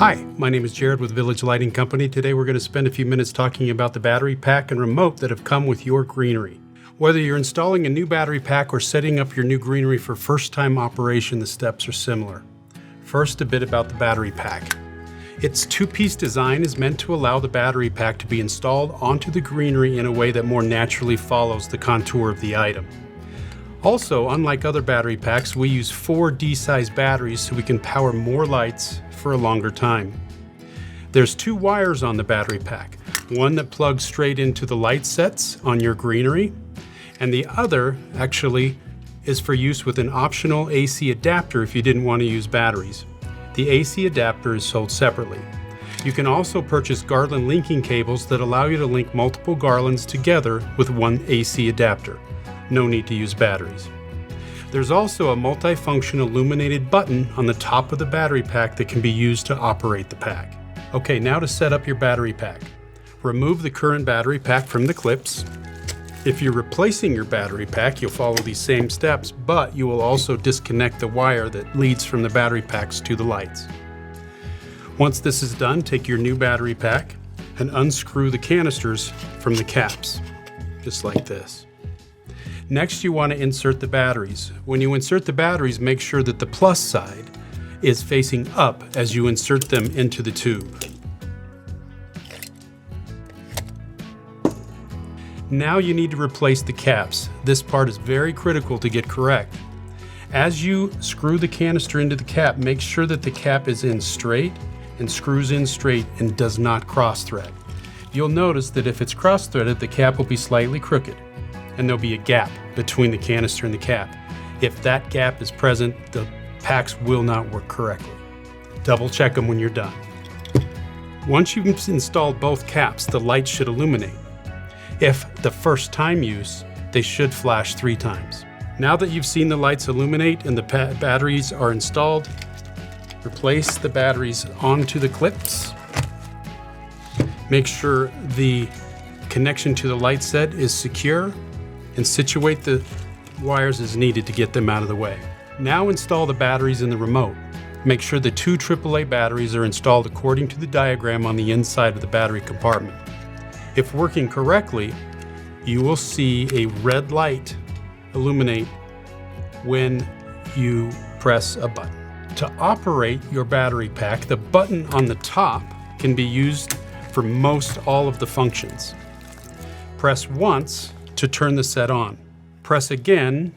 Hi, my name is Jared with Village Lighting Company. Today we're going to spend a few minutes talking about the battery pack and remote that have come with your greenery. Whether you're installing a new battery pack or setting up your new greenery for first-time operation, the steps are similar. First, a bit about the battery pack. Its two-piece design is meant to allow the battery pack to be installed onto the greenery in a way that more naturally follows the contour of the item. Also, unlike other battery packs, we use 4 D-size batteries so we can power more lights for a longer time. There's 2 wires on the battery pack, one that plugs straight into the light sets on your greenery, and the other actually is for use with an optional AC adapter if you didn't want to use batteries. The AC adapter is sold separately. You can also purchase Garland linking cables that allow you to link multiple Garlands together with one AC adapter. No need to use batteries. There's also a multifunction illuminated button on the top of the battery pack that can be used to operate the pack. Okay, now to set up your battery pack. Remove the current battery pack from the clips. If you're replacing your battery pack, you'll follow these same steps, but you will also disconnect the wire that leads from the battery packs to the lights. Once this is done, take your new battery pack and unscrew the canisters from the caps, just like this. Next, you want to insert the batteries. When you insert the batteries, make sure that the plus side is facing up as you insert them into the tube. Now you need to replace the caps. This part is very critical to get correct. As you screw the canister into the cap, make sure that the cap is in straight and screws in straight and does not cross thread. You'll notice that if it's cross threaded, the cap will be slightly crooked, and there'll be a gap between the canister and the cap. If that gap is present, the packs will not work correctly. Double check them when you're done. Once you've installed both caps, the lights should illuminate. If the first time use, they should flash 3 times. Now that you've seen the lights illuminate and the batteries are installed, replace the batteries onto the clips. Make sure the connection to the light set is secure, and situate the wires as needed to get them out of the way. Now install the batteries in the remote. Make sure the 2 AAA batteries are installed according to the diagram on the inside of the battery compartment. If working correctly, you will see a red light illuminate when you press a button. To operate your battery pack, the button on the top can be used for most all of the functions. Press once to turn the set on. Press again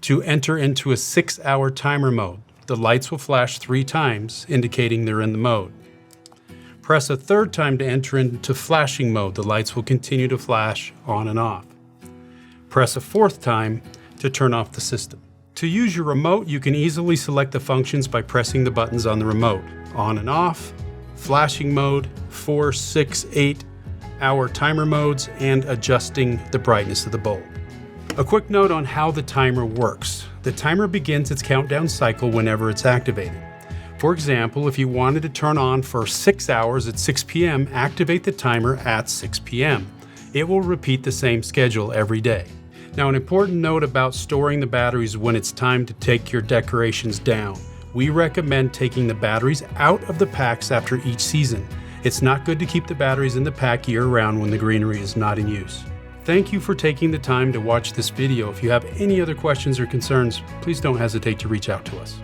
to enter into a 6-hour timer mode. The lights will flash 3 times, indicating they're in the mode. Press a 3rd time to enter into flashing mode. The lights will continue to flash on and off. Press a 4th time to turn off the system. To use your remote, you can easily select the functions by pressing the buttons on the remote. On and off, flashing mode, 4, 6, 8-hour timer modes, and adjusting the brightness of the bulb. A quick note on how the timer works. The timer begins its countdown cycle whenever it's activated. For example, if you wanted to turn on for 6 hours at 6 p.m., activate the timer at 6 p.m. It will repeat the same schedule every day. Now, an important note about storing the batteries when it's time to take your decorations down. We recommend taking the batteries out of the packs after each season. It's not good to keep the batteries in the pack year-round when the greenery is not in use. Thank you for taking the time to watch this video. If you have any other questions or concerns, please don't hesitate to reach out to us.